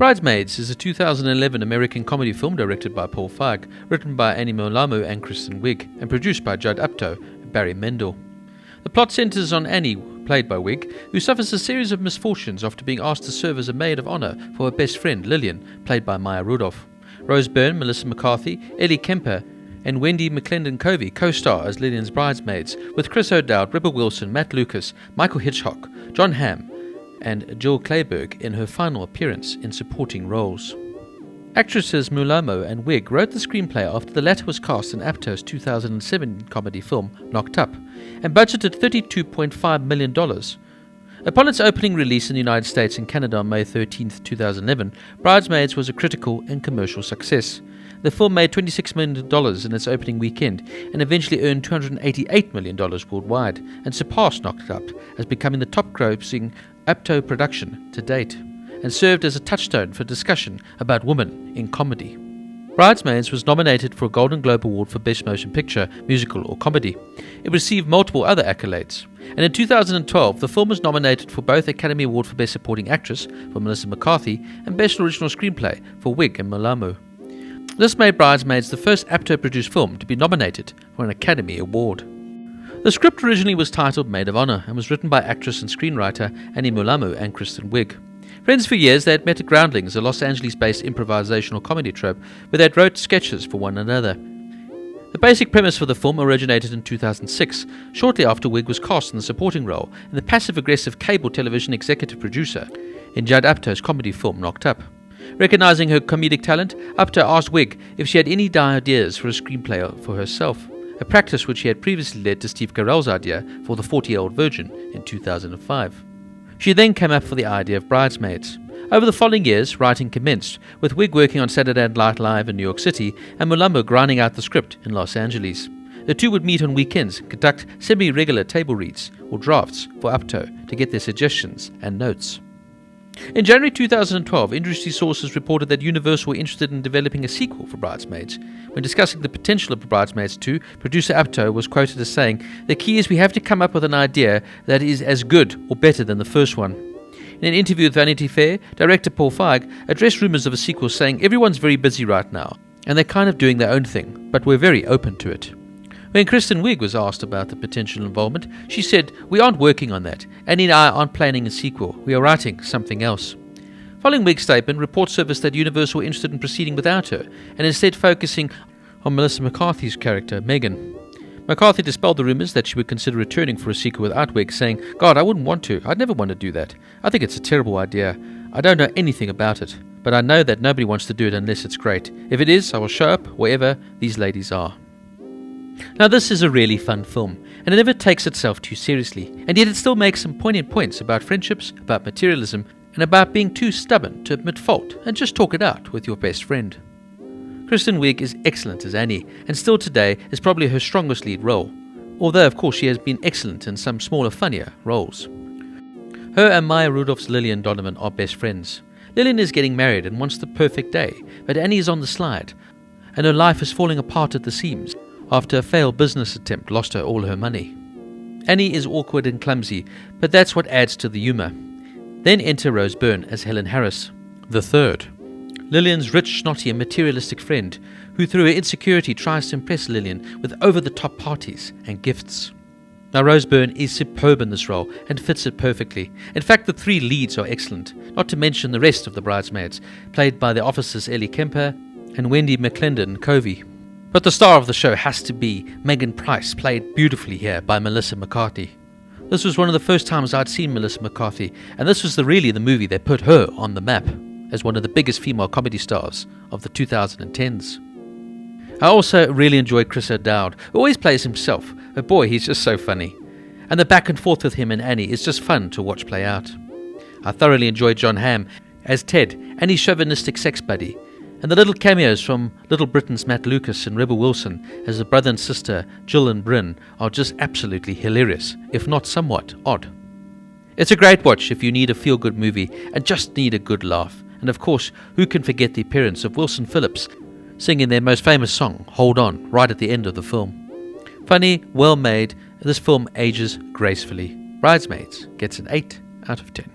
Bridesmaids is a 2011 American comedy film directed by Paul Feig, written by Mumolo and Kristen Wiig, and produced by Judd Apatow and Barry Mendel. The plot centers on Annie, played by Wiig, who suffers a series of misfortunes after being asked to serve as a maid of honor for her best friend Lillian, played by Maya Rudolph. Rose Byrne, Melissa McCarthy, Ellie Kemper, and Wendi McLendon-Covey co-star as Lillian's bridesmaids, with Chris O'Dowd, Rebel Wilson, Matt Lucas, Michael Hitchcock, Jon Hamm, and Jill Clayburgh in her final appearance in supporting roles. Actresses Mumolo and Wiig wrote the screenplay after the latter was cast in Apatow's 2007 comedy film Knocked Up, and budgeted $32.5 million. Upon its opening release in the United States and Canada on May 13, 2011, Bridesmaids was a critical and commercial success. The film made $26 million in its opening weekend and eventually earned $288 million worldwide, and surpassed Knocked Up as becoming the top-grossing Apatow production to date, and served as a touchstone for discussion about women in comedy. Bridesmaids was nominated for a Golden Globe Award for Best Motion Picture, Musical or Comedy. It received multiple other accolades, and in 2012 the film was nominated for both Academy Award for Best Supporting Actress for Melissa McCarthy and Best Original Screenplay for Wiig and Mumolo. This made Bridesmaids the first Apatow-produced film to be nominated for an Academy Award. The script originally was titled Maid of Honor and was written by actress and screenwriter Annie Mumolo and Kristen Wiig. Friends for years, they had met at Groundlings, a Los Angeles-based improvisational comedy troupe where they had wrote sketches for one another. The basic premise for the film originated in 2006, shortly after Wiig was cast in the supporting role and the passive-aggressive cable television executive producer in Judd Apatow's comedy film Knocked Up. Recognizing her comedic talent, Apatow asked Wiig if she had any ideas for a screenplay for herself, a practice which he had previously led to Steve Carell's idea for The 40-Year-Old Virgin in 2005. She then came up for the idea of Bridesmaids. Over the following years, writing commenced, with Wiig working on Saturday Night Live in New York City and Mumolo grinding out the script in Los Angeles. The two would meet on weekends and conduct semi-regular table reads or drafts for Apatow to get their suggestions and notes. In January 2012, industry sources reported that Universal were interested in developing a sequel for Bridesmaids. When discussing the potential of Bridesmaids 2, producer Apatow was quoted as saying, "The key is we have to come up with an idea that is as good or better than the first one." In an interview with Vanity Fair, director Paul Feig addressed rumors of a sequel, saying, "Everyone's very busy right now, and they're kind of doing their own thing, but we're very open to it." When Kristen Wiig was asked about the potential involvement, she said, "We aren't working on that. Annie and I aren't planning a sequel. We are writing something else." Following Wiig's statement, reports surfaced that Universal were interested in proceeding without her, and instead focusing on Melissa McCarthy's character, Megan. McCarthy dispelled the rumors that she would consider returning for a sequel without Wiig, saying, "God, I wouldn't want to. I'd never want to do that. I think it's a terrible idea. I don't know anything about it, but I know that nobody wants to do it unless it's great. If it is, I will show up wherever these ladies are." Now this is a really fun film, and it never takes itself too seriously, and yet it still makes some poignant points about friendships, about materialism, and about being too stubborn to admit fault and just talk it out with your best friend. Kristen Wiig is excellent as Annie, and still today is probably her strongest lead role, although of course she has been excellent in some smaller, funnier roles. Her and Maya Rudolph's Lillian Donovan are best friends. Lillian is getting married and wants the perfect day, but Annie is on the slide, and her life is falling apart at the seams after a failed business attempt lost her all her money. Annie is awkward and clumsy, but that's what adds to the humour. Then enter Rose Byrne as Helen Harris, the third. Lillian's rich, snotty and materialistic friend, who through her insecurity tries to impress Lillian with over-the-top parties and gifts. Now Rose Byrne is superb in this role and fits it perfectly. In fact, the three leads are excellent, not to mention the rest of the bridesmaids, played by the officers Ellie Kemper and Wendi McLendon-Covey. But the star of the show has to be Megan Price, played beautifully here by Melissa McCarthy. This was one of the first times I'd seen Melissa McCarthy, and this was really the movie that put her on the map as one of the biggest female comedy stars of the 2010s. I also really enjoyed Chris O'Dowd, who always plays himself, but boy, he's just so funny. And the back and forth with him and Annie is just fun to watch play out. I thoroughly enjoyed Jon Hamm as Ted, Annie's chauvinistic sex buddy, and the little cameos from Little Britain's Matt Lucas and Rebel Wilson as the brother and sister Jill and Byrne are just absolutely hilarious, if not somewhat odd. It's a great watch if you need a feel-good movie and just need a good laugh. And of course, who can forget the appearance of Wilson Phillips singing their most famous song, Hold On, right at the end of the film. Funny, well made, this film ages gracefully. Bridesmaids gets an 8 out of 10.